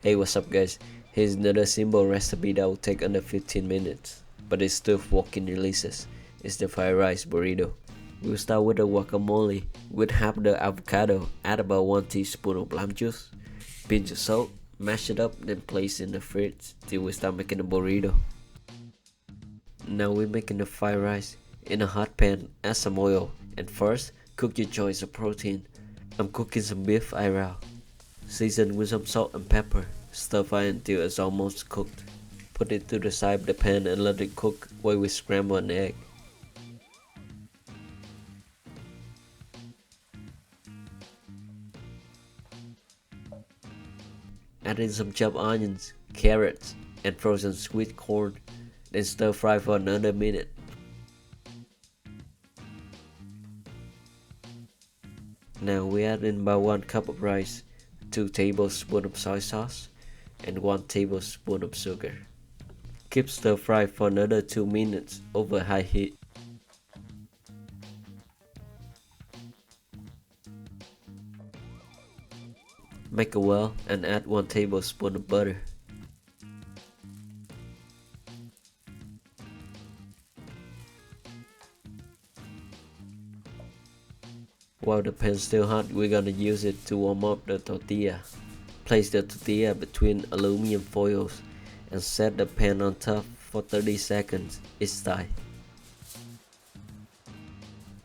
Hey, what's up guys? Here's another simple recipe that will take under 15 minutes, but it's still walking delicious. It's the fried rice burrito. We'll start with the guacamole. With half the avocado, add about 1 teaspoon of lime juice, pinch of salt, mash it up, then place in the fridge till we start making the burrito. Now we're making the fried rice. In a hot pan, add some oil, and first, cook your choice of protein. I'm cooking some beef Ira. Season with some salt and pepper. Stir fry until it's almost cooked. Put it to the side of the pan and let it cook while we scramble an egg. Add in some chopped onions, carrots, and frozen sweet corn. Then stir fry for another minute. Now we add in about 1 cup of rice, 2 tablespoons of soy sauce, and 1 tablespoon of sugar. Keep stir fry for another 2 minutes over high heat. Make a well and add 1 tablespoon of butter. While the pan's still hot, we're gonna use it to warm up the tortilla. Place the tortilla between aluminum foils and set the pan on top for 30 seconds each time.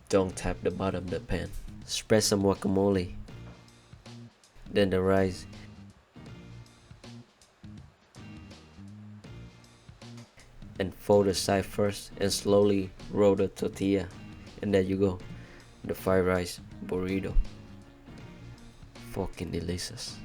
Don't tap the bottom of the pan. Spread some guacamole, then the rice, and fold the side first and slowly roll the tortilla, and there you go, the fried rice burrito. Fucking delicious.